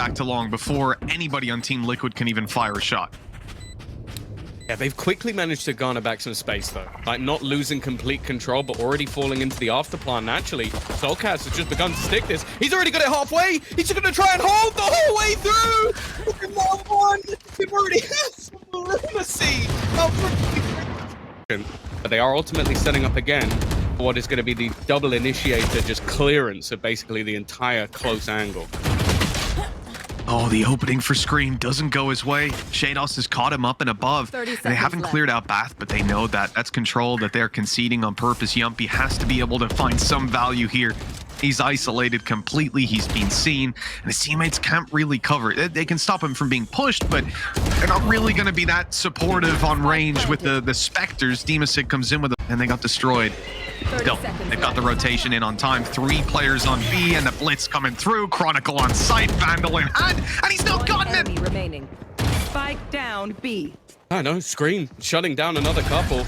back to long before anybody on Team Liquid can even fire a shot. Yeah, they've quickly managed to garner back some space, though. Like, not losing complete control, but already falling into the afterplan naturally. Soulcast has just begun to stick this. He's already got it halfway. He's just going to try and hold the whole way through. Not one. We've already had some lunacy. But they are ultimately setting up again for what is going to be the double initiator, just clearance of basically the entire close angle. Oh, the opening for Scream doesn't go his way. Shados has caught him up and above. And they haven't cleared out Bath, but they know that that's control that they're conceding on purpose. Yumpy has to be able to find some value here. He's isolated completely. He's been seen, and his teammates can't really cover. They can stop him from being pushed, but they're not really going to be that supportive on range with the Spectres. Demasig comes in with them, and they got destroyed. Still, they've got the rotation in on time. 3 players on B, and the blitz coming through. Chronicle on site, Vandal in hand, and he's not gotten it! Remaining. Spike down B. I know, Scream shutting down another couple.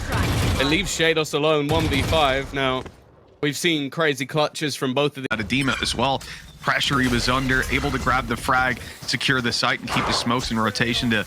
It leaves Shados alone, 1v5. Now, we've seen crazy clutches from both of the Adema as well. Pressure he was under, able to grab the frag, secure the site, and keep the smokes in rotation to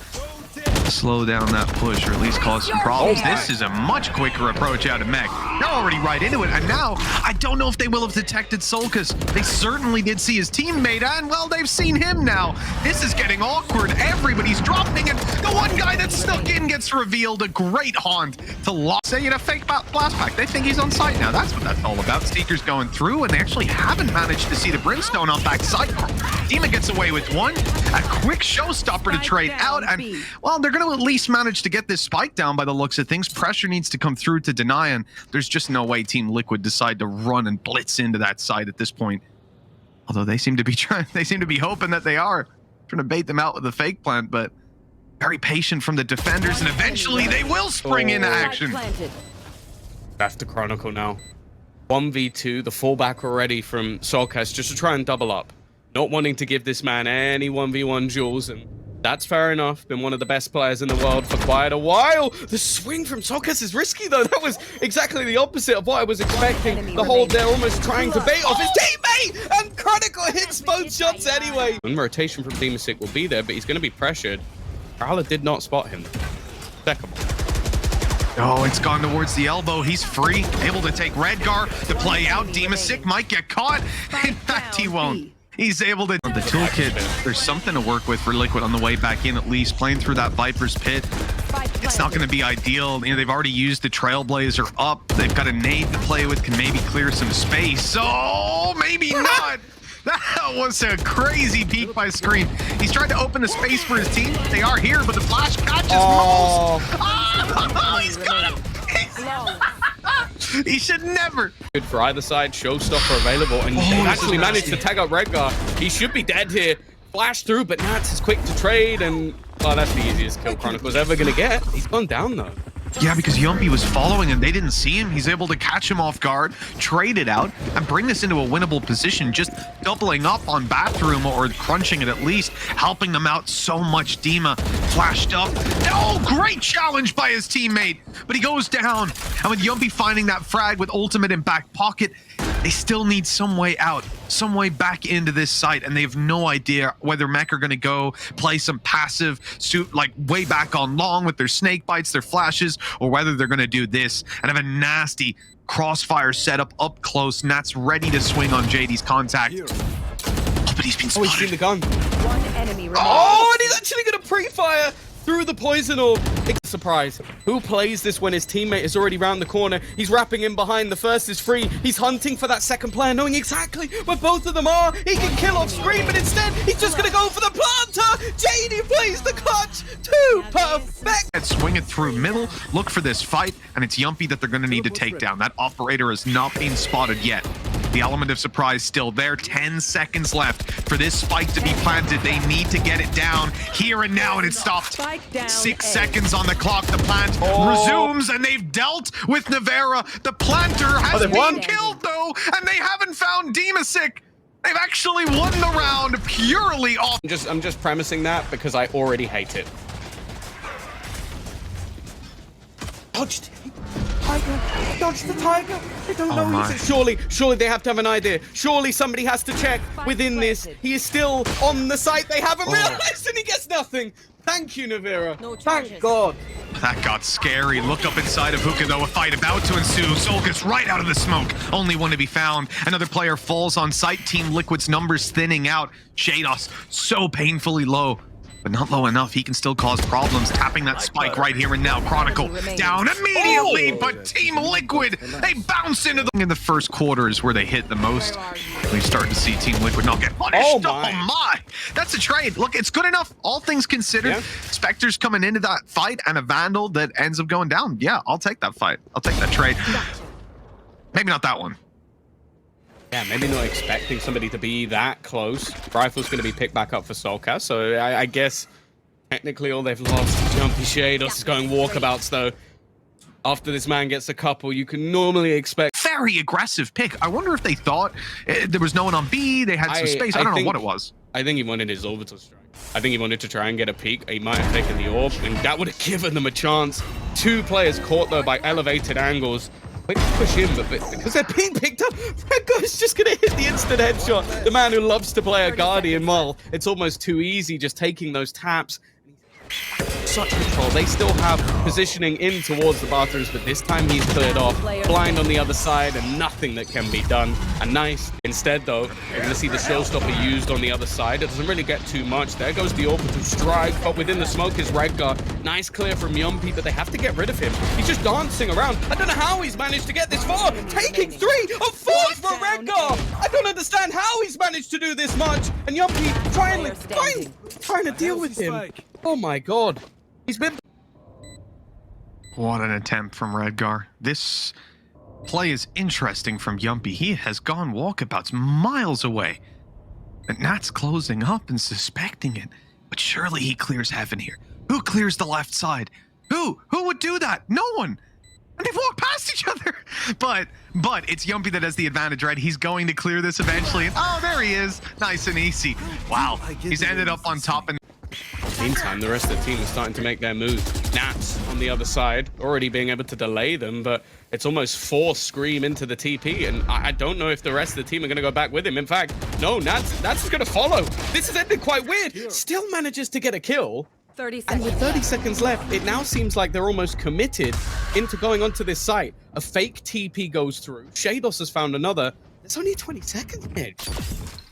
slow down that push, or at least cause some problems. This is a much quicker approach out of Mech. They're already right into it, and now I don't know if they will have detected Solkas. They certainly did see his teammate, and well, they've seen him now. This is getting awkward. Everybody's dropping, and the one guy that snuck in gets revealed. A great haunt to lock. Say in a fake blast pack. They think he's on site now. That's what that's all about. Seeker's going through, and they actually haven't managed to see the Brimstone on back side. Dima gets away with one. A quick showstopper to trade out, and well, they're going to at least manage to get this spike down by the looks of things. Pressure needs to come through to deny, and there's just no way Team Liquid decide to run and blitz into that side at this point. Although they seem to be hoping that they are trying to bait them out with the fake plant, but very patient from the defenders, and eventually they will spring into action. That's the Chronicle now. 1v2, the fallback already from Soulcast, just to try and double up. Not wanting to give this man any 1v1 duels, and that's fair enough. Been one of the best players in the world for quite a while. The swing from Soulcast is risky, though. That was exactly the opposite of what I was expecting. The hold there, almost trying to bait off his teammate, and Chronicle hits both shots anyway. And rotation from Demasig will be there, but he's going to be pressured. Prowler did not spot him. Second. Oh, it's gone towards the elbow. He's free, able to take Redgar. The play out. Demasig might get caught. In fact, he won't. He's able to... The toolkit, there's something to work with for Liquid on the way back in, at least. Playing through that Viper's Pit, it's not going to be ideal. You know, they've already used the Trailblazer up. They've got a nade to play with, can maybe clear some space. So maybe not. That was a crazy peek by Scream. He's trying to open the space for his team. They are here, but the flash catches Moles. Oh, he's got him. He should never. Good for either side. Showstopper available, and he actually managed to tag out Redgar. He should be dead here. Flash through, but Nats is quick to trade, and oh, that's the easiest kill Chronicle's ever gonna get. He's gone down though. Yeah, because Yumpy was following and they didn't see him. He's able to catch him off guard, trade it out, and bring this into a winnable position, just doubling up on Bathroom or crunching it at least, helping them out so much. Dima flashed up. Oh, great challenge by his teammate, but he goes down. And with Yumpy finding that frag with ultimate in back pocket, they still need some way out, some way back into this site, and they have no idea whether Mech are going to go play some passive suit, like way back on long with their snake bites, their flashes, or whether they're going to do this and have a nasty crossfire setup up close. Nat's ready to swing on JD's contact. Oh, but he's been spotted. Oh, he's seen the gun. One enemy remaining. Oh, and he's actually going to pre-fire through the poison orb. It's a surprise. Who plays this when his teammate is already round the corner? He's wrapping in behind. The first is free. He's hunting for that second player, knowing exactly where both of them are. He can kill off Scream, but instead, he's just going to go for the planter. JD plays the clutch. Too perfect. Swing it through middle. Look for this fight, and it's Yumpy that they're going to need to take down. That operator has not been spotted yet. The element of surprise still there. 10 seconds left for this spike to be planted. They need to get it down here and now, and it stopped. 6 seconds on the clock. The plant resumes, and they've dealt with Navera. The planter has been killed, though, and they haven't found Demasig. They've actually won the round purely off. I'm just premising that because I already hate it. Dodged. tiger. Dodge the tiger. They don't know my. he's it. Surely they have to have an idea. Surely somebody has to check within this. He is still on the site. They haven't realized, and he gets nothing. Thank you, Navira. Thank God. That got scary. Look up inside of Hookah, though. A fight about to ensue. Soul gets right out of the smoke. Only one to be found. Another player falls on site. Team Liquid's numbers thinning out. Shados so painfully low. But not low enough. He can still cause problems. Tapping that spike right here and now. Chronicle down immediately, but Team Liquid, they bounce into the... In the first quarter is where they hit the most. We start to see Team Liquid not get punished. Oh my! That's a trade. Look, it's good enough. All things considered. Yeah. Spectre's coming into that fight and a Vandal that ends up going down. Yeah, I'll take that fight. I'll take that trade. Maybe not that one. Yeah, maybe not expecting somebody to be that close. Rifle's going to be picked back up for Soulcast, so I guess technically all they've lost is Jumpy Shados is going walkabouts, though. After this man gets a couple, you can normally expect... Very aggressive pick. I wonder if they thought there was no one on B, they had some space. I don't know what it was. I think he wanted his orbital strike. I think he wanted to try and get a peek. He might have taken the orb, and that would have given them a chance. Two players caught, though, by elevated angles. Quick push in, but because they're being picked up, Redgar's just going to hit the instant headshot. The man who loves to play a Guardian, well, it's almost too easy just taking those taps. Such control. They still have positioning in towards the bathrooms, but this time he's cleared off. Blind on the other side, and nothing that can be done. And nice. Instead, though, we're going to see the showstopper used on the other side. It doesn't really get too much. There goes the orbital strike, but within the smoke is Redgar. Nice clear from Yumpy, but they have to get rid of him. He's just dancing around. I don't know how he's managed to get this far. Taking 3 of 4 for Redgar. I don't understand how he's managed to do this much. And Yumpy trying to deal with him. Oh my God. He's been... What an attempt from Redgar. This play is interesting from Yumpy. He has gone walkabouts miles away. But Nat's closing up and suspecting it. But surely he clears heaven here. Who clears the left side? Who? Who would do that? No one. And they've walked past each other. But it's Yumpy that has the advantage, right? He's going to clear this eventually. And oh, there he is. Nice and easy. Wow. He's ended up on top. And meantime, the rest of the team is starting to make their move. Nats on the other side, already being able to delay them, but it's almost forced Scream into the TP, and I don't know if the rest of the team are going to go back with him. In fact, no, Nats is going to follow. This has ended quite weird. Still manages to get a kill. 30 seconds. And with 30 seconds left, it now seems like they're almost committed into going onto this site. A fake TP goes through. Shados has found another. It's only 20 seconds, Mitch.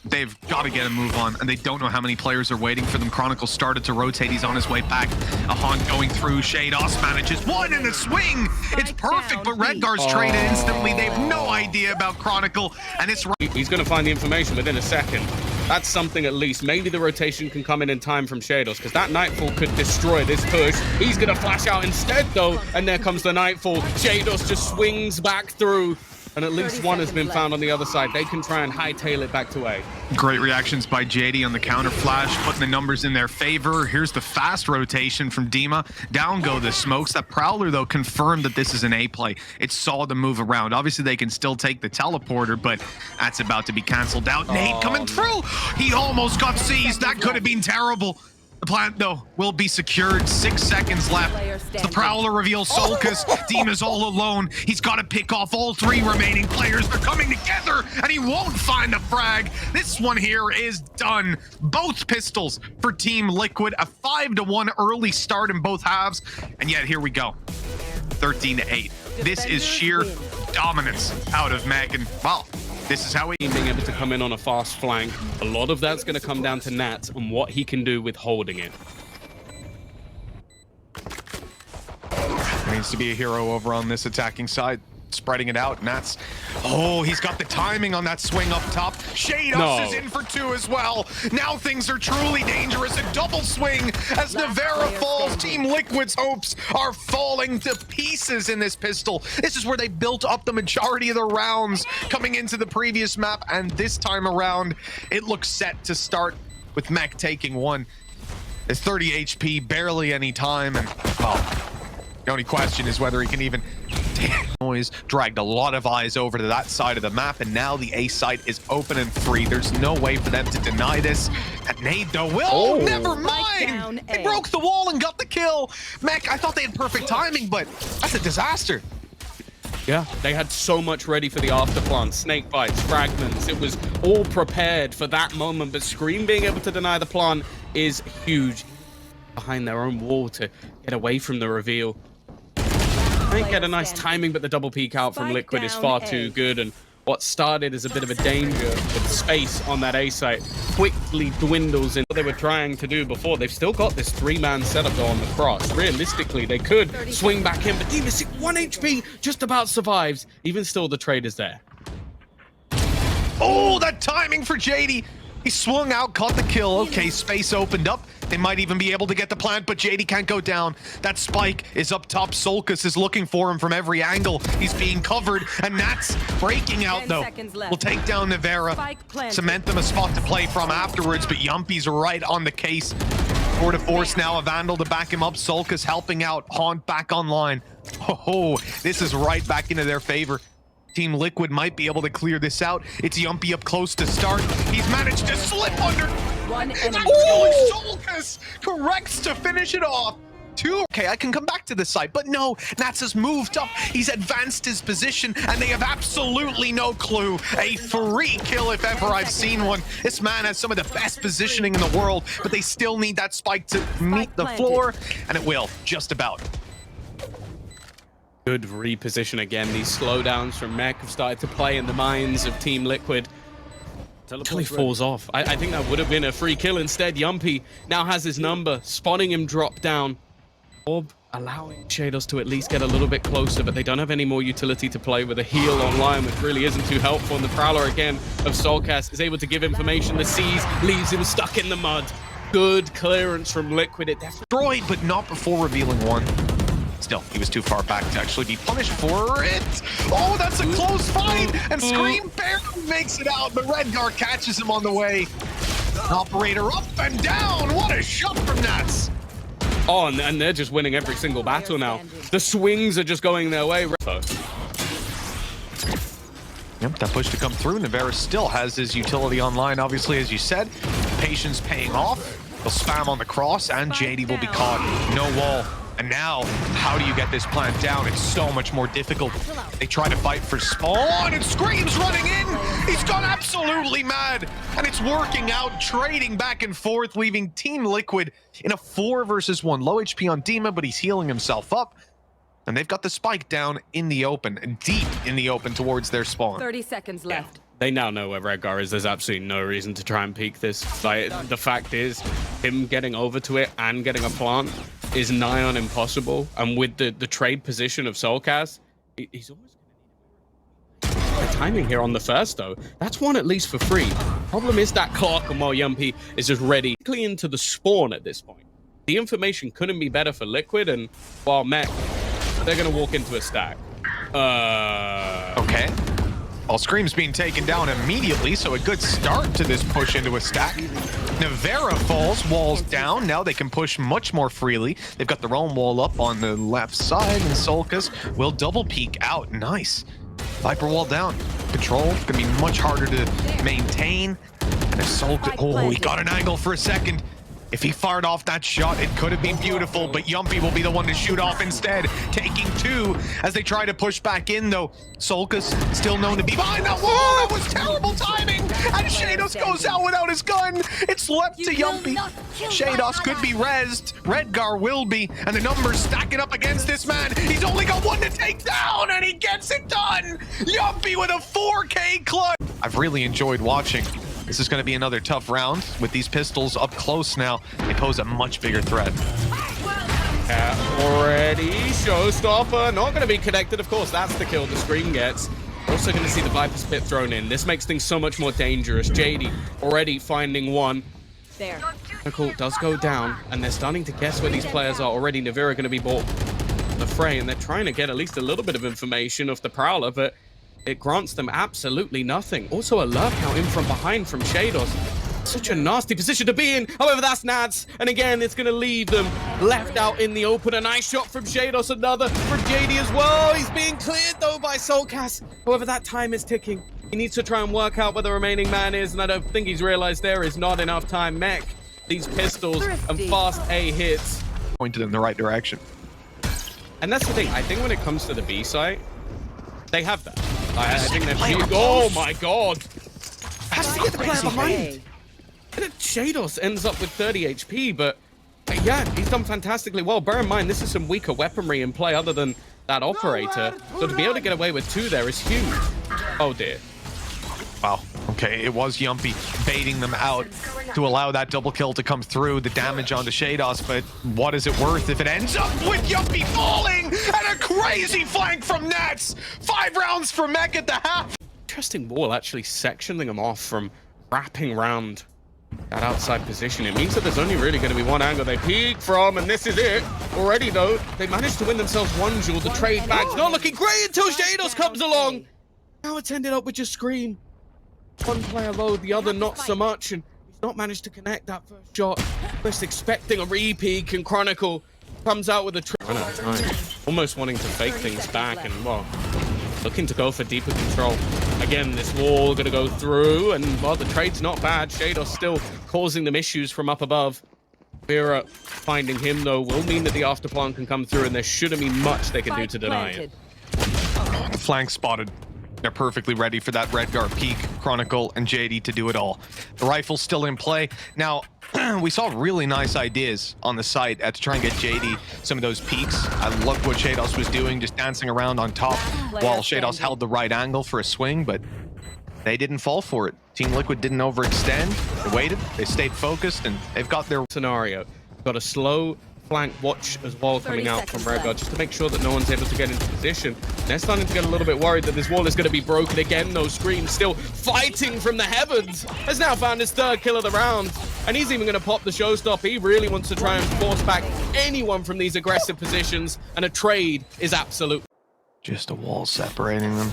They've got to get a move on, and they don't know how many players are waiting for them. Chronicle started to rotate. He's on his way back. A Haunt going through. Shados manages one in the swing. It's perfect, but Redgar's traded instantly. They have no idea about Chronicle, and it's... He's going to find the information within a second. That's something at least. Maybe the rotation can come in time from Shados, because that Nightfall could destroy this push. He's going to flash out instead, though, and there comes the Nightfall. Shados just swings back through. And at least one has been found on the other side. They can try and hightail it back to A. Great reactions by JD on the counter flash, putting the numbers in their favor. Here's the fast rotation from Dima. Down go the smokes. That Prowler, though, confirmed that this is an A play. It saw the move around. Obviously, they can still take the teleporter, but that's about to be canceled out. Nate coming through. He almost got seized. That could have been terrible. The plant, though, will be secured. 6 seconds left. The Prowler reveals Solkas. Dima's all alone. He's got to pick off all 3 remaining players. They're coming together, and he won't find a frag. This one here is done. Both pistols for Team Liquid. A 5-1 early start in both halves. And yet, here we go. 13-8. This is sheer dominance out of Meg. And, well, this is how we... Being able to come in on a fast flank. A lot of that's going to come down to Nat and what he can do with holding it. Needs to be a hero over on this attacking side. Spreading it out. Nats. Oh, he's got the timing on that swing up top. Shados is in for 2 as well. Now things are truly dangerous. A double swing as Navera falls. Team Liquid's hopes are falling to pieces in this pistol. This is where they built up the majority of the rounds coming into the previous map. And this time around, it looks set to start with Mech taking 1. It's 30 HP, barely any time. And, well, the only question is whether he can even... Noise dragged a lot of eyes over to that side of the map, and now the A site is open and free. There's no way for them to deny this. That nade, though, will never mind. They broke the wall and got the kill. Mech, I thought they had perfect timing, but that's a disaster. Yeah, they had so much ready for the afterplant. Snake bites, fragments. It was all prepared for that moment. But Scream being able to deny the plant is huge. Behind their own wall to get away from the reveal. They get a nice timing, but the double peek out from Liquid is far too good. And what started as a bit of a danger with space on that A site quickly dwindles in what they were trying to do before. They've still got this 3-man setup though on the cross. Realistically, they could swing back in, but Demus, 1 HP, just about survives. Even still, the trade is there. Oh, that timing for JD. He swung out, caught the kill. Okay, space opened up. They might even be able to get the plant, but JD can't go down. That spike is up top. Solkus is looking for him from every angle. He's being covered, and Nat's breaking out, though. We'll take down Navera, cement them a spot to play from afterwards, but Yumpy's right on the case. Tour de force now, a Vandal to back him up. Solkus helping out. Haunt back online. Oh, this is right back into their favor. Team Liquid might be able to clear this out. It's Yumpy up close to start. He's managed to slip under. One enemy. Solkus corrects to finish it off. 2. Okay, I can come back to the site, but no, Nats has moved up. He's advanced his position, and they have absolutely no clue. A free kill if ever I've seen one. This man has some of the best positioning in the world, but they still need that spike to meet the floor, and it will, just about. Good reposition again. These slowdowns from Mech have started to play in the minds of Team Liquid. Until he falls off. I think that would have been a free kill. Instead, Yumpy now has his number, spotting him drop down. Orb allowing Shados to at least get a little bit closer, but they don't have any more utility to play with a heal online, which really isn't too helpful. And the Prowler again of Soulcast is able to give information. The Seas leaves him stuck in the mud. Good clearance from Liquid. It Destroyed, but not before revealing one. Still, he was too far back to actually be punished for it. Oh, that's a close fight, and Scream barely makes it out, but Redgar catches him on the way. Operator up and down. What a shot from Nats. Oh, and they're just winning every single battle now. The swings are just going their way. Yep, that push to come through. Navera still has his utility online, obviously, as you said. Patience paying off. They'll spam on the cross, and JD will be caught. No wall. And now, how do you get this plant down? It's so much more difficult. They try to fight for spawn, and Scream's running in! He's gone absolutely mad! And it's working out, trading back and forth, leaving Team Liquid in a 4 versus 1. Low HP on Dima, but he's healing himself up. And they've got the spike down in the open, deep in the open towards their spawn. 30 seconds left. They now know where Redgar is. There's absolutely no reason to try and peek this. Like, the fact is, him getting over to it and getting a plant is nigh on impossible. And with the trade position of Soulcast, he's always going to need the timing here on the first, though. That's one at least for free. Problem is that clock, and while Yumpy is just ready into the spawn at this point. The information couldn't be better for Liquid, and while Mech, they're going to walk into a stack. Okay. Well, Scream's being taken down immediately, so a good start to this push into a stack. Navera falls, walls down. Now they can push much more freely. They've got their own wall up on the left side, and Solkus will double peek out. Nice. Viper wall down. Control gonna be much harder to maintain. And if Solkus, oh, he got an angle for a second. If he fired off that shot, it could have been beautiful, but Yumpy will be the one to shoot off instead, taking 2 as they try to push back in, though. Solkus still known to be behind that wall. That was terrible timing, and Shados goes out without his gun. It's left to Yumpy. Shados could be rezzed. Redgar will be, and the numbers stacking up against this man. He's only got 1 to take down, and he gets it done. Yumpy with a 4K clutch. I've really enjoyed watching. This is going to be another tough round with these pistols up close now. They pose a much bigger threat. Already, Showstopper, not going to be connected. Of course, that's the kill the Scream gets. Also going to see the Viper Spit thrown in. This makes things so much more dangerous. JD already finding 1. There. Nicole does go down, and they're starting to guess where these players are. Already, Navera going to be bought the fray, and they're trying to get at least a little bit of information off the Prowler, but it grants them absolutely nothing. Also, a lurk out in from behind from Shados. Such a nasty position to be in. However, that's Nats. And again, it's going to leave them left out in the open. A nice shot from Shados. Another from JD as well. He's being cleared, though, by Soulcast. However, that time is ticking. He needs to try and work out where the remaining man is. And I don't think he's realized there is not enough time. Mech, these pistols and fast A hits. Pointed in the right direction. And that's the thing. I think when it comes to the B site, They have that. I think they're oh my god. Has to get the player behind. And Shados ends up with 30 HP, but yeah, he's done fantastically well. Bear in mind, this is some weaker weaponry in play other than that operator. So to be able to get away with 2 there is huge. Oh dear. Wow. Okay, it was Yumpy baiting them out to allow that double kill to come through, the damage onto Shados, but what is it worth if it ends up with Yumpy falling and a crazy flank from Nats? 5 rounds for Mech at the half. Interesting wall, actually sectioning them off from wrapping round that outside position. It means that there's only really going to be one angle they peek from, and this is it. Already, though, they managed to win themselves 1 duel. The trade back's not looking great until Shados comes along. Now it's ended up with just Scream. One player low, the other not so much, and he's not managed to connect that first shot. Just expecting a re-peek, and Chronicle comes out with a run out of time. Almost wanting to fake things back, and well, looking to go for deeper control. Again, this wall gonna go through, and well, the trade's not bad. Shadow still causing them issues from up above. Vera finding him, though, will mean that the afterplan can come through, and there shouldn't be much they can do to deny it. Flank spotted. They're perfectly ready for that Redgar peek, Chronicle, and JD to do it all. The rifle's still in play. Now, we saw really nice ideas on the site to try and get JD some of those peaks. I loved what Shados was doing, just dancing around on top while Shados held the right angle for a swing, but they didn't fall for it. Team Liquid didn't overextend. They waited, they stayed focused, and they've got their scenario. Got a slow flank watch as well coming out from Redgar just to make sure that no one's able to get into position. They're starting to get a little bit worried that this wall is going to be broken again. Those Screams still fighting from the heavens. Has now found his 3rd kill of the round, and he's even going to pop the showstopper. He really wants to try and force back anyone from these aggressive positions, and a trade is absolute. Just a wall separating them.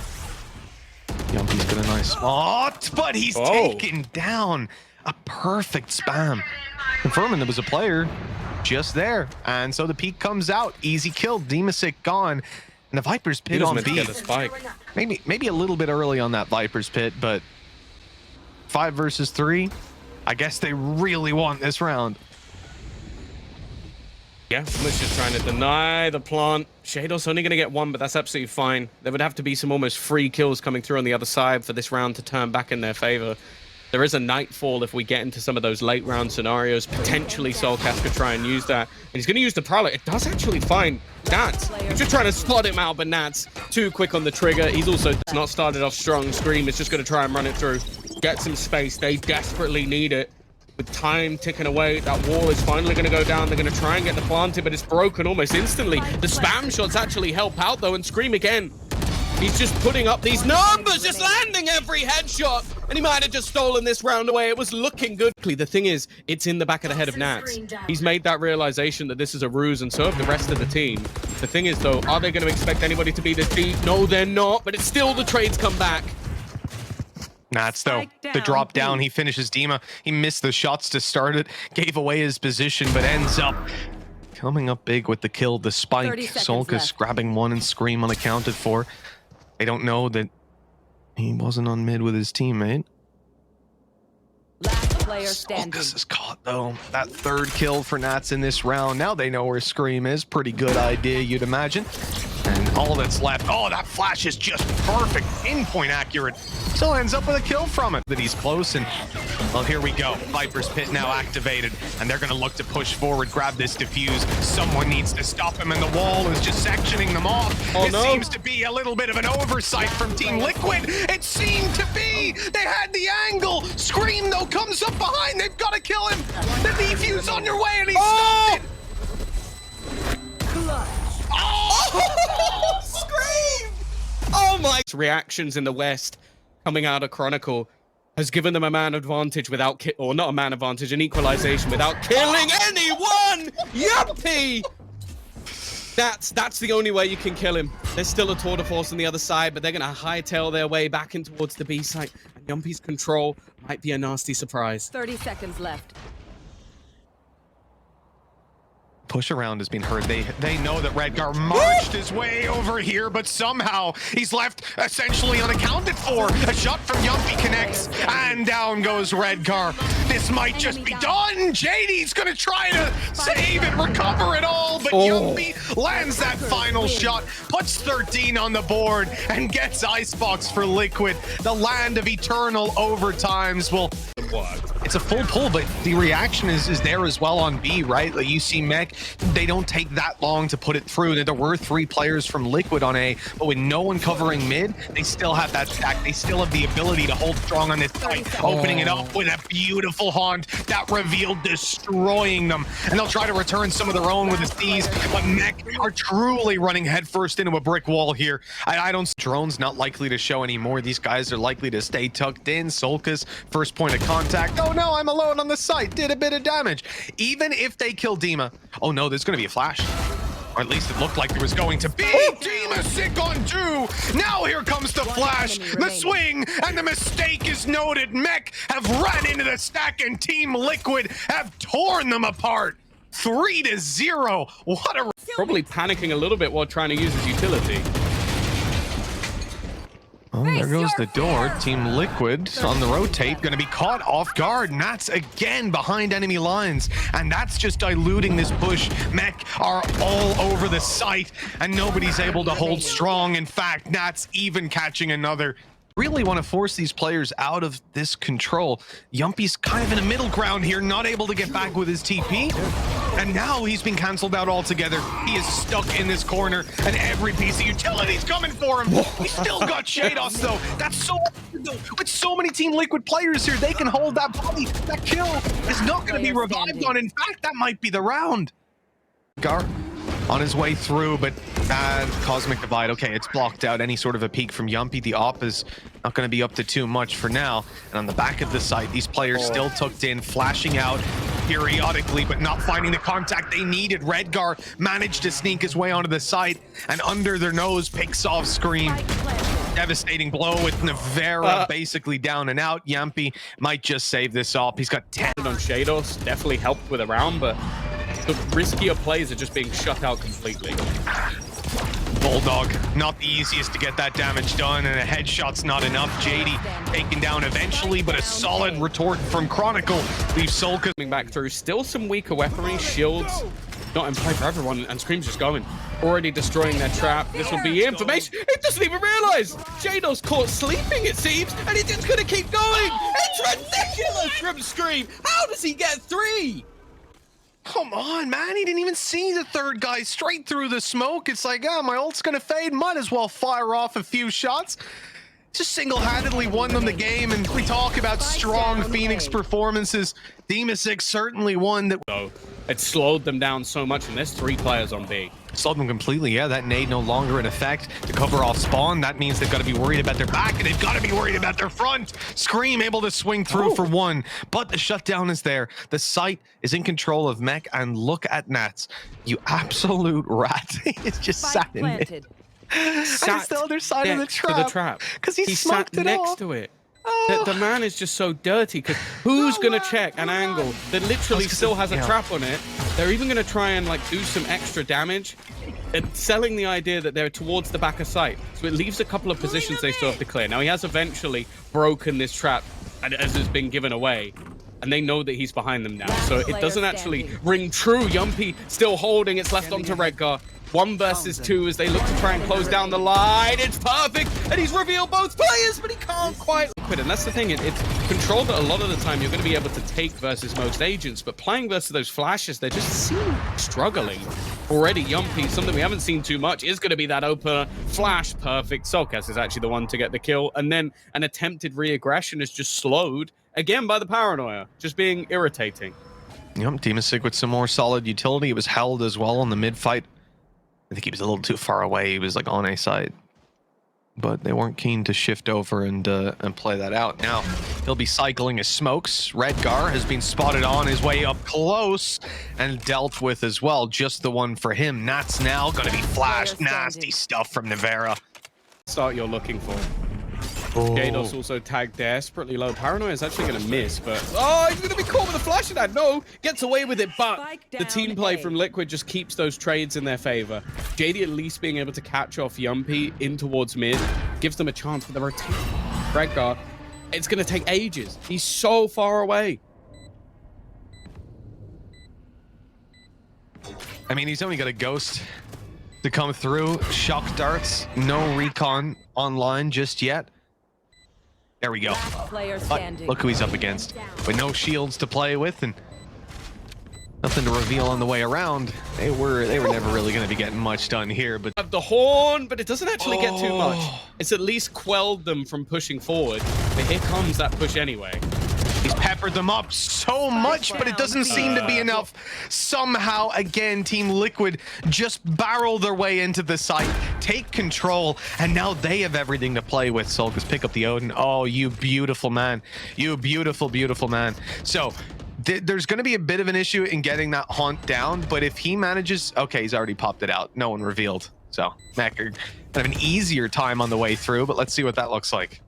Yumpy's got a nice spot, but he's taken down. A perfect spam. Confirming there was a player just there, and so the peak comes out. Easy kill. Demasic gone, and the Viper's pit on B. Maybe a little bit early on that Viper's pit, but 5 versus 3. I guess they really want this round. Yeah, Mush just trying to deny the plant. Shadows only going to get 1, but that's absolutely fine. There would have to be some almost free kills coming through on the other side for this round to turn back in their favor. There is a Nightfall if we get into some of those late round scenarios. Potentially Soulcast could try and use that. And he's going to use the Prowler. It does actually find Nats. He's just trying to spot him out, but Nats too quick on the trigger. He's also not started off strong. Scream is just going to try and run it through. Get some space. They desperately need it. With time ticking away, that wall is finally going to go down. They're going to try and get the planted, but it's broken almost instantly. The spam shots actually help out, though, and Scream again. He's just putting up these numbers, just landing every headshot, and he might have just stolen this round away. It was looking good. The thing is, it's in the back of the head of Nats. He's made that realization that this is a ruse, and so have the rest of the team. The thing is, though, are they going to expect anybody to be this deep? No, they're not, but it's still the trades come back. Nats, though, the drop down, he finishes Dima. He missed the shots to start it, gave away his position, but ends up coming up big with the kill. The spike, Solkas grabbing 1 and Scream unaccounted for. They don't know that he wasn't on mid with his teammate. Last player standing. Solkas is caught, though. That 3rd kill for Nats in this round. Now they know where Scream is. Pretty good idea, you'd imagine. And all that's left. Oh, that flash is just perfect. Pinpoint accurate. Still ends up with a kill from it. That he's close, and well, here we go. Viper's pit now activated, and they're going to look to push forward, grab this defuse. Someone needs to stop him, and the wall is just sectioning them off. It seems to be a little bit of an oversight from Team Liquid. It seemed to be. They had the angle. Scream, though, comes up behind. They've got to kill him. The defuse on your way, and he stopped it. Oh! Scream! Oh my! Reactions in the West coming out of Chronicle has given them a man advantage without or not a man advantage, an equalization without killing anyone. Yuppie! That's the only way you can kill him. There's still a tour de force on the other side, but they're gonna hightail their way back in towards the B site. And Yumpy's control might be a nasty surprise. 30 seconds left. push around has been heard. They know that Redgar marched his way over here, but somehow he's left essentially unaccounted for. A shot from Yumpy connects, and down goes Redgar. This might just be done. JD's gonna try to save and recover it all, but Yumpy lands that final shot, puts 13 on the board, and gets Icebox for Liquid. The land of eternal overtimes will... It's a full pull, but the reaction is there as well on B, right? Like you see Mech, they don't take that long to put it through. There were 3 players from Liquid on A, but with no one covering mid, they still have that stack. They still have the ability to hold strong on this site, opening it up with a beautiful haunt that revealed, destroying them. And they'll try to return some of their own with the C's, but Mech are truly running headfirst into a brick wall here. I don't... Drone's not likely to show anymore. These guys are likely to stay tucked in. Solkas, first point of contact. Oh no, I'm alone on the site. Did a bit of damage. Even if they kill Dima. Oh no, there's going to be a flash. Or at least it looked like there was going to be. Dima sick on 2. Now here comes the flash, the swing, and the mistake is noted. Mech have run into the stack, and Team Liquid have torn them apart. 3-0. What a... Probably panicking a little bit while trying to use his utility. Oh, there goes the door. Team Liquid on the rotate, going to be caught off guard. And that's again behind enemy lines. And that's just diluting this push. Mech are all over the site, and nobody's able to hold strong. In fact, Nats even catching another. Really want to force these players out of this control. Yumpy's kind of in a middle ground here, not able to get back with his TP. And now he's been canceled out altogether. He is stuck in this corner, and every piece of utility's coming for him. He's still got Shados, though. That's so good, though. With so many Team Liquid players here, they can hold that body. That kill is not going to be revived on. In fact, that might be the round. Gar on his way through, but Cosmic Divide. Okay, it's blocked out. Any sort of a peek from Yumpy. The op is not going to be up to too much for now. And on the back of the site, these players still tucked in, flashing out periodically, but not finding the contact they needed. Redgar managed to sneak his way onto the site, and under their nose, picks off Scream. Devastating blow with Navera basically down and out. Yumpy might just save this op. He's got 10 on Shados. Definitely helped with a round, but the riskier plays are just being shut out completely. Bulldog, not the easiest to get that damage done, and a headshot's not enough. JD taken down eventually, but a solid retort from Chronicle leaves Solka coming back through. Still some weaker weaponry, shields not in play for everyone, and Scream's just going. Already destroying their trap. This will be information. It doesn't even realize Shado's caught sleeping, it seems, and he's just gonna keep going. It's ridiculous from Scream. How does he get 3? Come on, man. He didn't even see the third guy straight through the smoke. It's like, oh, my ult's going to fade. Might as well fire off a few shots. Just single-handedly won them the game. And we talk about strong Phoenix performances. Demasix certainly one that... So it slowed them down so much, and there's 3 players on B. Slowed them completely, yeah. That nade no longer in effect to cover off spawn. That means they've got to be worried about their back, and they've got to be worried about their front. Scream able to swing through for 1, but the shutdown is there. The site is in control of Mech, and look at Nats. You absolute rat. It's just sat in it. Sat the other side of the trap. Because he smoked it next to it. The man is just so dirty, because who's going to check an angle that literally still has a trap on it? They're even going to try and like do some extra damage. They're selling the idea that they're towards the back of sight. So it leaves a couple of positions they still have to clear. Now he has eventually broken this trap as it's been given away. And they know that he's behind them now. So it doesn't actually ring true. Yumpy still holding. It's left onto Redgar. 1 versus 2 as they look to try and close down the line. It's perfect, and he's revealed both players, but he can't quite quit. And that's the thing, it's control that a lot of the time you're going to be able to take versus most agents, but playing versus those flashes, they just seem struggling. Already Yumpy, something we haven't seen too much, is going to be that opener. Flash, perfect. Solkas is actually the one to get the kill, and then an attempted re-aggression is just slowed, again by the paranoia, just being irritating. Yep, Demasig with some more solid utility. It was held as well on the mid-fight. I think he was a little too far away. He was like on A side, but they weren't keen to shift over and play that out. Now he'll be cycling his smokes. Redgar has been spotted on his way up close and dealt with as well. Just the one for him. Nats now going to be flashed. Nasty stuff from Navera. Start you're looking for. Jados also tagged desperately low. Paranoia is actually going to miss, but... Oh, he's going to be caught with a flash of that. No, gets away with it, but the team play from Liquid just keeps those trades in their favor. JD at least being able to catch off Yumpy in towards mid gives them a chance, but the rotation. Redgar, it's going to take ages. He's so far away. I mean, he's only got a ghost to come through. Shock darts, no recon online just yet. There we go. Look who he's up against. With no shields to play with and nothing to reveal on the way around. They were never really going to be getting much done here. But The horn, but it doesn't actually get too much. It's at least quelled them from pushing forward. But here comes that push anyway. he's peppered them up so much, but it doesn't seem to be enough. Somehow, again, Team Liquid just barrel their way into the site, take control, and now they have everything to play with. Solgus, pick up the Odin. Oh, you beautiful man. You beautiful, beautiful man. So, there's going to be a bit of an issue in getting that haunt down, but if he manages... Okay, he's already popped it out. No one revealed. So, Mac, kind of an easier time on the way through, but let's see what that looks like.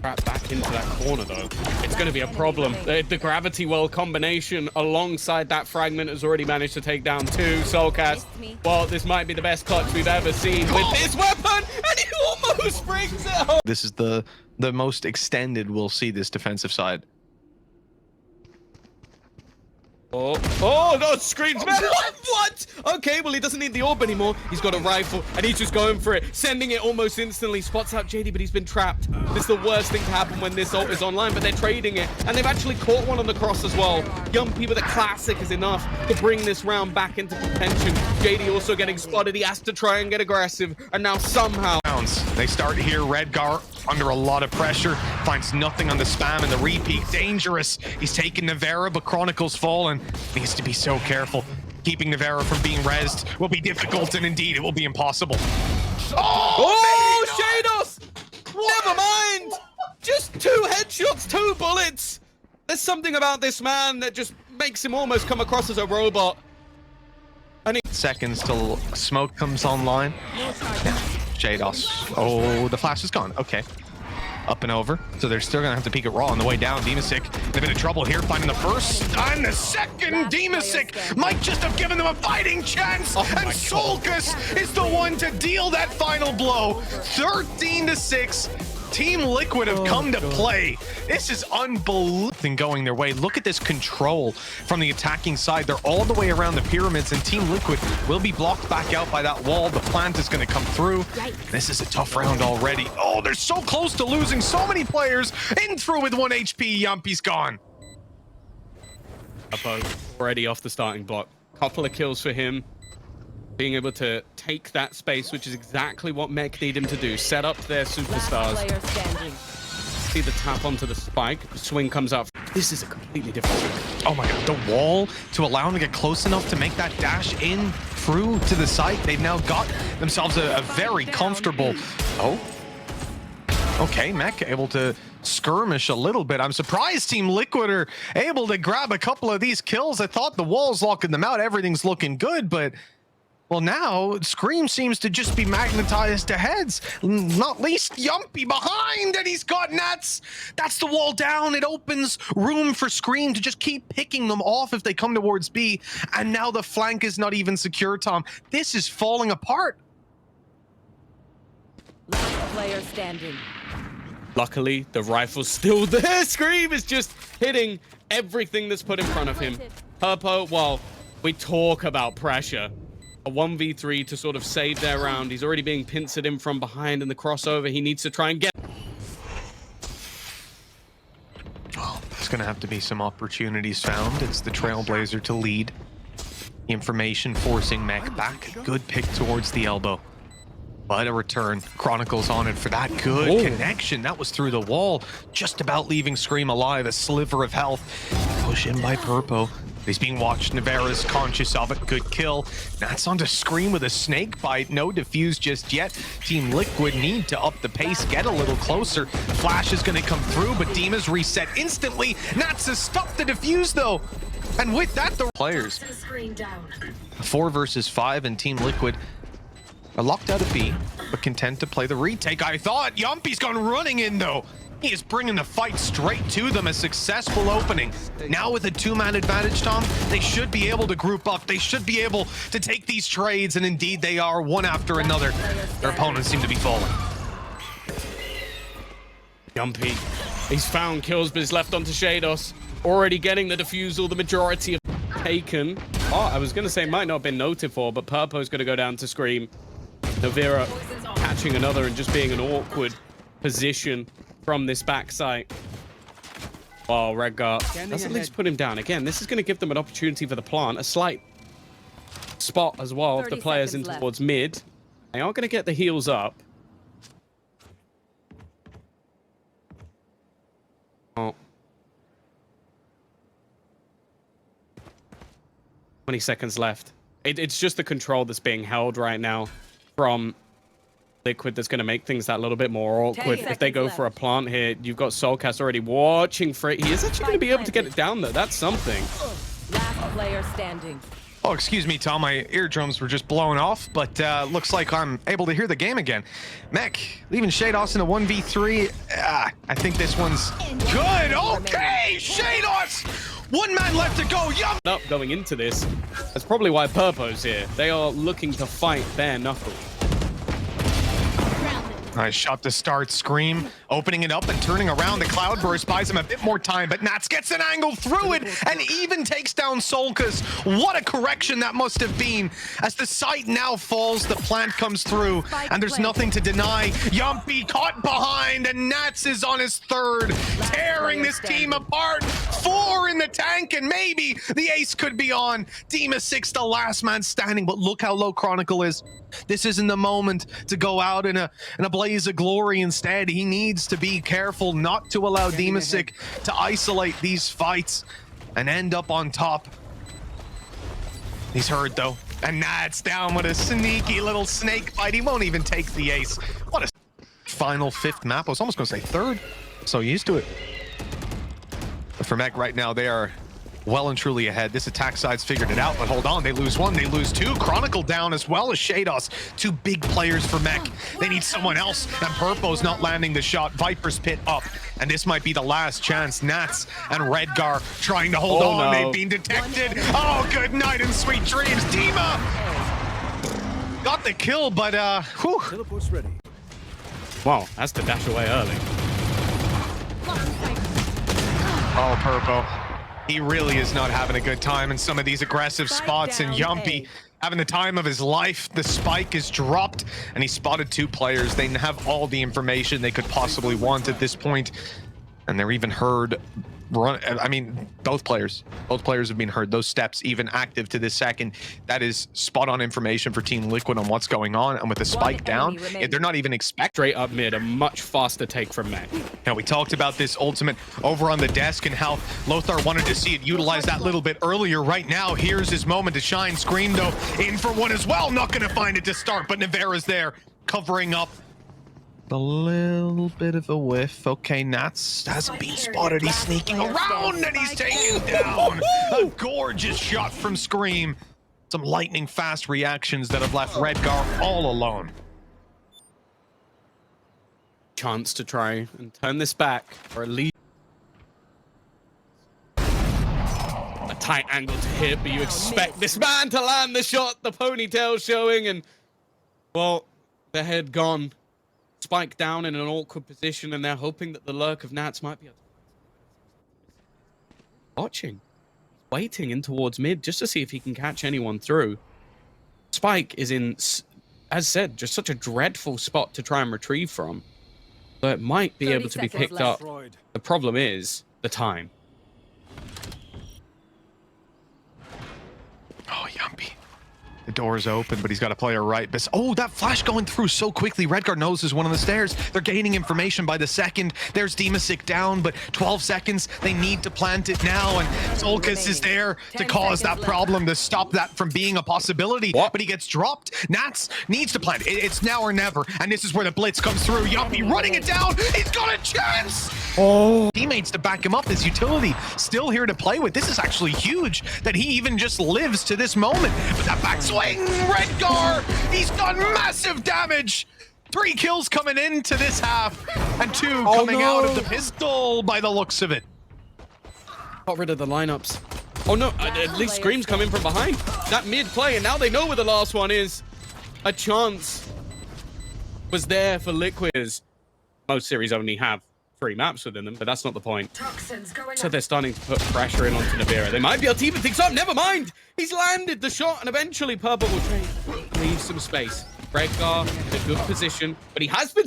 Back into that corner, though. It's going to be a problem. The gravity well combination alongside that fragment has already managed to take down two. Soulcast, well, this might be the best clutch we've ever seen with this weapon, and he almost brings it home. This is the most extended we'll see this defensive side. Oh, no, screens, man. What? Okay, well, he doesn't need the orb anymore. He's got a rifle, and he's just going for it, sending it almost instantly. Spots out JD, but he's been trapped. This is the worst thing to happen when this ult is online, but they're trading it, and they've actually caught one on the cross as well. Yumpy with a classic is enough to bring this round back into contention. JD also getting spotted. He has to try and get aggressive, and now somehow... They start here. Redgar under a lot of pressure, finds nothing on the spam and the repeat. Dangerous. He's taking Navera, but Chronicles fall and needs to be so careful. Keeping Navera from being rezzed will be difficult, and indeed it will be impossible. Oh, Shados! Never mind! Just 2 headshots, 2 bullets! There's something about this man that just makes him almost come across as a robot. Seconds till smoke comes online. Shados. Oh, the flash is gone. Okay. Up and over. So they're still gonna have to peek at Raw on the way down. Demasic in a bit of trouble here, finding the first and the second. Demasic might just have given them a fighting chance, and Solgus is the one to deal that final blow. 13-6. Team Liquid have come to play. This is unbelievable going their way. Look at this control from the attacking side. They're all the way around the pyramids, and Team Liquid will be blocked back out by that wall. The plant is going to come through. This is a tough round already. Oh, they're so close to losing so many players. In through with 1 HP. Yumpy's gone. Already off the starting block. Couple of kills for him. Being able to take that space, which is exactly what Mech need him to do. Set up their superstars. See the tap onto the spike. The swing comes out. This is a completely different swing. Oh my god, the wall to allow them to get close enough to make that dash in through to the site. They've now got themselves a very comfortable... Oh. Okay, Mech able to skirmish a little bit. I'm surprised Team Liquid are able to grab a couple of these kills. I thought the wall's locking them out. Everything's looking good, but... Well, now, Scream seems to just be magnetized to heads. Not least Yumpy behind, and he's got Nats. That's the wall down. It opens room for Scream to just keep picking them off if they come towards B. And now the flank is not even secure, Tom. This is falling apart. Last player standing. Luckily, the rifle's still there. Scream is just hitting everything that's put in front of him. Purpo, well, we talk about pressure. A 1v3 to sort of save their round. He's already being pincered in from behind in the crossover. He needs to try and get... Well, there's going to have to be some opportunities found. It's the Trailblazer to lead. Information forcing Mech back. Good pick towards the elbow. But a return. Chronicles on it for that good connection. That was through the wall. Just about leaving Scream alive. A sliver of health. Push in by Purpo. He's being watched. Navera's conscious of it. Good kill. That's onto Scream with a snake bite. No defuse just yet. Team Liquid need to up the pace, get a little closer. Flash is going to come through, but Dima's reset instantly. Nats has stopped the defuse, though. And with that, the players. 4 versus 5, and Team Liquid are locked out of B, but content to play the retake. I thought Yumpy's gone running in though. He is bringing the fight straight to them. A successful opening. Now with a 2-man advantage, Tom, they should be able to group up. They should be able to take these trades, and indeed they are, one after another. Their opponents seem to be falling. Yumpy. He's found kills, but he's left onto Shados. Already getting the defusal, the majority of taken. Oh, I was going to say might not have been noted for, but Purpo's going to go down to Scream. Novira catching another and just being an awkward position from this backside. Oh, Redgar does at least put him down. Again, this is going to give them an opportunity for the plant. A slight spot as well of the players in towards mid. They are going to get the heals up. Oh. 20 seconds left. It's just the control that's being held right now from Liquid that's going to make things that little bit more awkward. If they go for a plant here, you've got Soulcast already watching for it. He is actually going to be able to get it down, though. That's something. Last player standing. Oh, excuse me, Tom. My eardrums were just blown off, but looks like I'm able to hear the game again. Mech, leaving Shados in a 1v3. I think this one's good. Okay, Shados! 1 man left to go. Yum! Up going into this. That's probably why Purpo's here. They are looking to fight bare knuckle. Nice shot to start. Scream opening it up and turning around. The Cloudburst buys him a bit more time, but Nats gets an angle through it and even takes down Solkas. What a correction that must have been. As the site now falls, the plant comes through and there's nothing to deny. Yumpy caught behind and Nats is on his third, tearing this team apart. 4 in the tank and maybe the ace could be on. Dima6, the last man standing, but look how low Chronicle is. This isn't the moment to go out in a blaze of glory. Instead, he needs to be careful not to allow Dima6 to isolate these fights and end up on top. He's hurt though, and Nats down with a sneaky little snake fight. He won't even take the ace. What a final 5th map. I was almost going to say 3rd. So used to it. But for Mech right now, they are well and truly ahead. This attack side's figured it out, but hold on, they lose 1, they lose 2. Chronicle down as well as Shados. 2 big players for Mech. They need someone else, and Purpo's not landing the shot. Viper's pit up, and this might be the last chance. Nats and Redgar trying to hold on. No. They've been detected. Oh, good night and sweet dreams. Dima got the kill, but whew. Teleport's ready. Wow, that's to dash away early. Oh, Purpo. He really is not having a good time in some of these aggressive spots, and Yumpy having the time of his life. The spike is dropped, and he spotted 2 players. They have all the information they could possibly want at this point, and they're even heard run. I mean, both players have been heard. Those steps even active to this second. That is spot on information for Team Liquid on what's going on, and with the spike down, they're not even expecting. Straight up mid, a much faster take from Mech. Now, we talked about this ultimate over on the desk and how Lothar wanted to see it utilize that little bit earlier. Right now, here's his moment to shine. Scream, though, in for one as well. Not going to find it to start, but Navera's there, covering up. A little bit of a whiff. Okay, Nats hasn't been spotted. He's sneaking around, and he's taken down. A gorgeous shot from Scream. Some lightning fast reactions that have left Redgar all alone. Chance to try and turn this back, or at least a tight angle to hit, but you expect this man to land the shot. The ponytail showing, and well, the head gone. Spike down in an awkward position, and they're hoping that the lurk of Nats might be able to watching, waiting in towards mid just to see if he can catch anyone through. Spike is in, as said, just such a dreadful spot to try and retrieve from. So it might be able to be picked up. The problem is the time. Oh, Yumpy. The door's open, but he's got a player right. Oh, that flash going through so quickly. Redgar knows there's one on the stairs. They're gaining information by the second. There's Dima6 down, but 12 seconds. They need to plant it now, and Solkas is there to cause that problem, to stop that from being a possibility. But he gets dropped. Nats needs to plant it. It's now or never, and this is where the blitz comes through. Yumpy running it down. He's got a chance. Oh, teammates to back him up. His utility still here to play with. This is actually huge that he even just lives to this moment. But that back swing going! Redgar! He's done massive damage! 3 kills coming into this half, and 2 coming out of the pistol by the looks of it. Got rid of the lineups. Oh no, at least Scream's coming from behind. That mid play, and now they know where the last one is. A chance was there for Liquid. Most series only have 3 maps within them, but that's not the point. So they're starting to put pressure in onto Navira. They might be able to even things up. Never mind. He's landed the shot, and eventually Purple will leave some space. Redgar in a good position, but he has been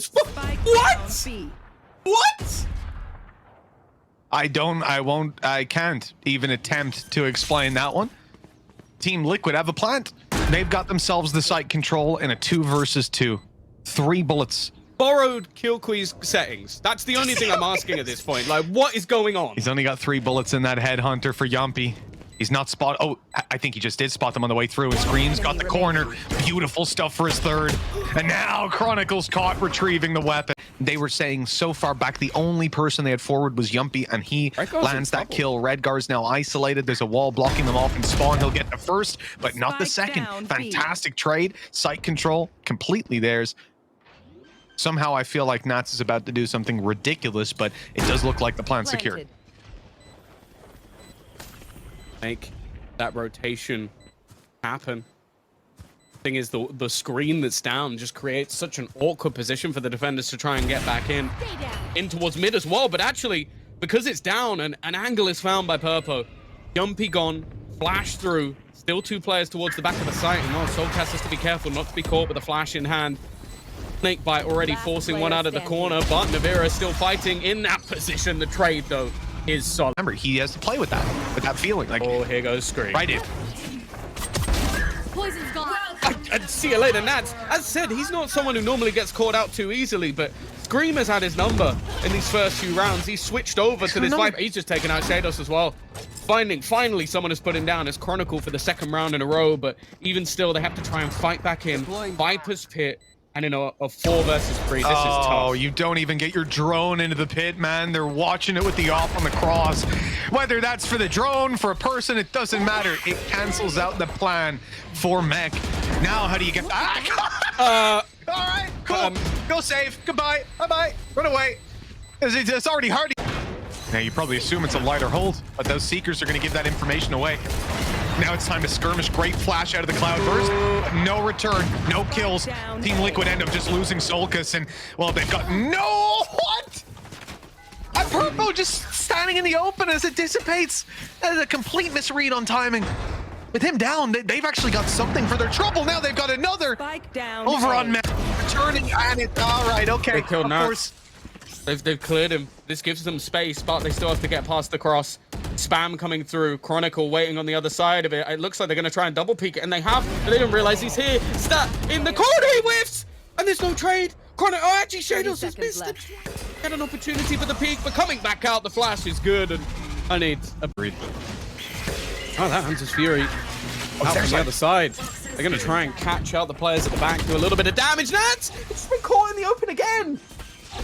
What? What? I can't even attempt to explain that one. Team Liquid have a plant. They've got themselves the site control in a 2 versus 2. 3 bullets. Borrowed Killquee's settings. That's the only thing I'm asking at this point. Like, what is going on? He's only got 3 bullets in that headhunter for Yumpy. He's not spot. Oh, I think he just did spot them on the way through. And Scream's got the corner. Beautiful stuff for his 3rd. And now Chronicle's caught retrieving the weapon. They were saying so far back the only person they had forward was Yumpy, and he lands that kill. Redgar's now isolated. There's a wall blocking them off in spawn. He'll get the first, but not the second. Fantastic trade. Site control completely theirs. Somehow I feel like Nats is about to do something ridiculous, but it does look like the plant's secure. Make that rotation happen. Thing is, the screen that's down just creates such an awkward position for the defenders to try and get back in towards mid as well. But actually, because it's down, an angle is found by Purpo. Yumpy gone, flash through, still 2 players towards the back of the site, and now Soulcast has to be careful not to be caught with a flash in hand. Snakebite already forcing one out of the corner, but Navira still fighting in that position. The trade, though, is solid. Remember, he has to play with that feeling. Like, oh, here goes Scream. Right in. Poison's gone. I'd see you later, Nats. As said, he's not someone who normally gets caught out too easily, but Scream has had his number in these first few rounds. He's switched over to this Viper. He's just taken out Shados as well. Finally, someone has put him down as Chronicle for the 2nd round in a row, but even still, they have to try and fight back in. Viper's pit. And in a 4 versus 3, this is tough. Oh, you don't even get your drone into the pit, man. They're watching it with the op on the cross. Whether that's for the drone, for a person, it doesn't matter. It cancels out the plan for Mech. Now, how do you get back? All right, cool. Go save. Goodbye. Bye-bye. Run away. It's already hard. Now, you probably assume it's a lighter hold, but those Seekers are going to give that information away. Now it's time to skirmish. Great flash out of the cloud burst, but no return, no kills. Team Liquid end up just losing Solcus, and well, they've got what? A Purple just standing in the open as it dissipates. That is a complete misread on timing. With him down, they've actually got something for their trouble. Now they've got another over on Matt. Returning, and it's all right. Okay, they killed of course. They've cleared him. This gives them space, but they still have to get past the cross. Spam coming through. Chronicle waiting on the other side of it. It looks like they're going to try and double peek it, and they have, but they don't realize he's here. Stat in the corner, he whiffs, and there's no trade. Chronicle, oh, actually, Shadows has missed it. Get an opportunity for the peek, but coming back out, the flash is good, and I need a breathe. Oh, that Hunter's Fury out from the other side. They're going to try and catch out the players at the back, do a little bit of damage. Nats, it's been caught in the open again.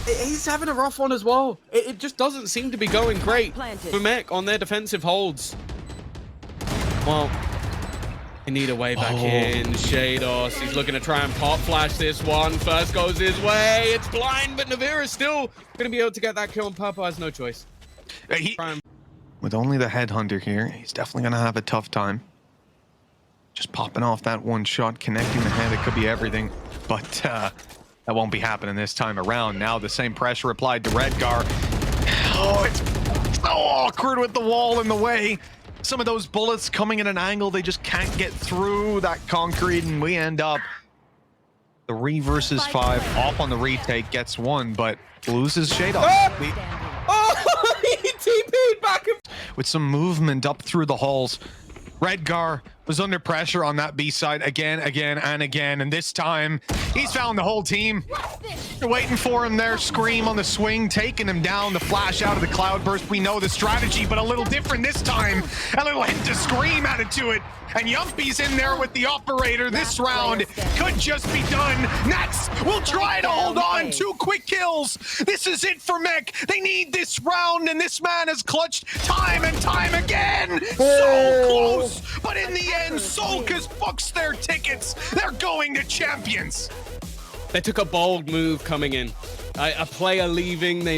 He's having a rough one as well. It just doesn't seem to be going great for Mech on their defensive holds. Well, they need a way back in. Shados, he's looking to try and pop flash this one. First goes his way. It's blind, but Navira's still going to be able to get that kill, and Purple has no choice. With only the headhunter here, he's definitely going to have a tough time. Just popping off that one shot, connecting the head, it could be everything. But that won't be happening this time around. Now the same pressure applied to Redgar. Oh, it's so awkward with the wall in the way. Some of those bullets coming at an angle, they just can't get through that concrete, and we end up 3 versus 5. Off on the retake, gets 1, but loses Shadow. Oh, he TP'd back with some movement up through the halls. Redgar was under pressure on that B side again, and this time he's found the whole team. They're waiting for him there. Scream on the swing, taking him down. The flash out of the cloud burst. We know the strategy, but a little different this time. A little hint to Scream added to it. And Yumpy's in there with the operator. This round could just be done. Nats will try to hold on. 2 quick kills. This is it for Mech. They need this round, and this man has clutched time and time again. So close, but But in the end, Solkas books their tickets. They're going to champions. They took a bold move coming in. A player leaving, they